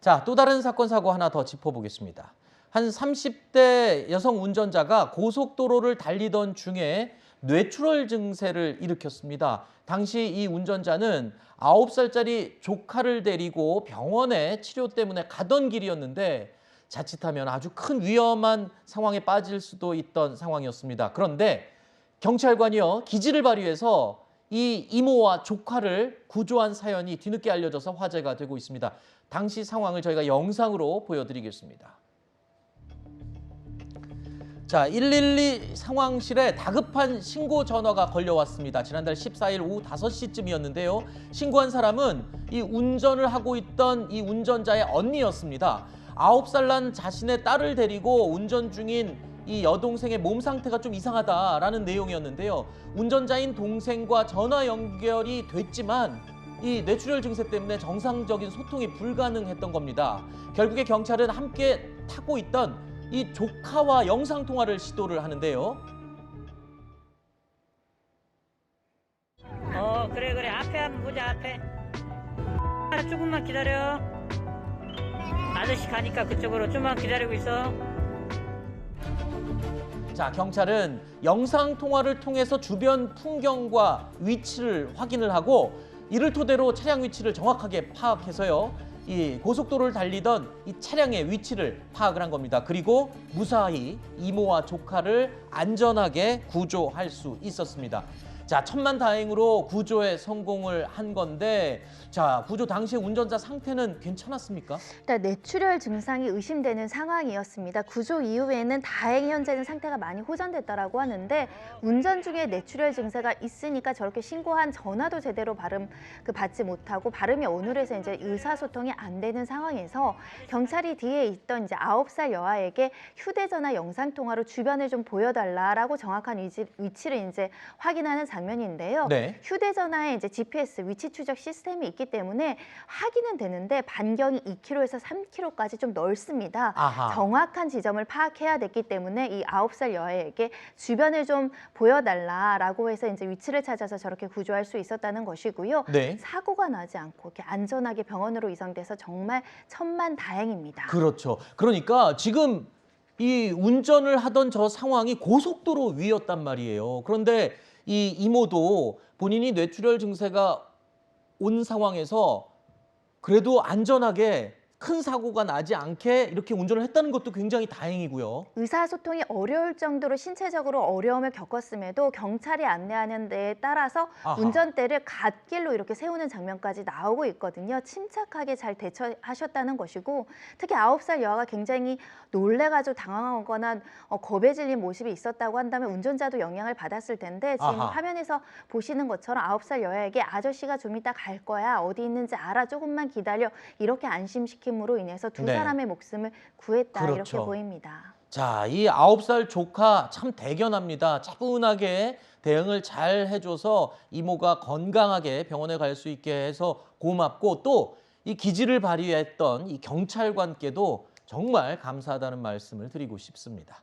자, 또 다른 사건 사고 하나 더 짚어보겠습니다. 한 30대 여성 운전자가 고속도로를 달리던 중에 뇌출혈 증세를 일으켰습니다. 당시 이 운전자는 9살짜리 조카를 데리고 병원에 치료 때문에 가던 길이었는데 자칫하면 아주 큰 위험한 상황에 빠질 수도 있던 상황이었습니다. 그런데 경찰관이요, 기지를 발휘해서 이 이모와 조카를 구조한 사연이 뒤늦게 알려져서 화제가 되고 있습니다. 당시 상황을 저희가 영상으로 보여드리겠습니다. 자, 112 상황실에 다급한 신고 전화가 걸려왔습니다. 지난달 14일 오후 5시쯤이었는데요. 신고한 사람은 이 운전을 하고 있던 이 운전자의 언니였습니다. 9살 난 자신의 딸을 데리고 운전 중인 이 여동생의 몸 상태가 좀 이상하다라는 내용이었는데요. 운전자인 동생과 전화 연결이 됐지만 이 뇌출혈 증세 때문에 정상적인 소통이 불가능했던 겁니다. 결국에 경찰은 함께 타고 있던 이 조카와 영상통화를 시도를 하는데요. 그래 앞에 한번 보자. 앞에 조금만 기다려. 아저씨 가니까 그쪽으로 좀만 기다리고 있어. 자, 경찰은 영상통화를 통해서 주변 풍경과 위치를 확인을 하고 이를 토대로 차량 위치를 정확하게 파악해서요, 이 고속도로를 달리던 이 차량의 위치를 파악을 한 겁니다. 그리고 무사히 이모와 조카를 안전하게 구조할 수 있었습니다. 자, 천만다행으로 구조에 성공을 한 건데, 자, 구조 당시에 운전자 상태는 괜찮았습니까? 일단 뇌출혈 증상이 의심되는 상황이었습니다. 구조 이후에는 다행히 현재는 상태가 많이 호전됐다라고 하는데, 운전 중에 뇌출혈 증세가 있으니까 저렇게 신고한 전화도 제대로 받지 못하고 발음이 어눌해서 이제 의사소통이 안 되는 상황에서 경찰이 뒤에 있던 이제 9살 여아에게 휴대전화 영상통화로 주변을 좀 보여달라라고 정확한 위치를 이제 확인하는 장면인데요. 네. 휴대전화에 이제 GPS 위치 추적 시스템이 있기 때문에 확인은 되는데 반경이 2km에서 3km까지 좀 넓습니다. 아하. 정확한 지점을 파악해야 됐기 때문에 이 9살 여아에게 주변을 좀 보여달라라고 해서 이제 위치를 찾아서 저렇게 구조할 수 있었다는 것이고요. 네. 사고가 나지 않고 이렇게 안전하게 병원으로 이송돼서 정말 천만다행입니다. 그렇죠. 그러니까 지금 이 운전을 하던 저 상황이 고속도로 위였단 말이에요. 그런데 이 이모도 본인이 뇌출혈 증세가 온 상황에서 그래도 안전하게 큰 사고가 나지 않게 이렇게 운전을 했다는 것도 굉장히 다행이고요. 의사소통이 어려울 정도로 신체적으로 어려움을 겪었음에도 경찰이 안내하는 데에 따라서 아하. 운전대를 갓길로 이렇게 세우는 장면까지 나오고 있거든요. 침착하게 잘 대처하셨다는 것이고, 특히 9살 여아가 굉장히 놀래가지고 당황하거나 겁에 질린 모습이 있었다고 한다면 운전자도 영향을 받았을 텐데, 지금 아하. 화면에서 보시는 것처럼 9살 여아에게 아저씨가 좀 이따 갈 거야, 어디 있는지 알아, 조금만 기다려, 이렇게 안심시키므로 인해서 두 네. 사람의 목숨을 구했다, 그렇죠. 이렇게 보입니다. 자, 이 9살 조카 참 대견합니다. 차분하게 대응을 잘 해줘서 이모가 건강하게 병원에 갈 수 있게 해서 고맙고, 또 이 기지를 발휘했던 이 경찰관께도 정말 감사하다는 말씀을 드리고 싶습니다.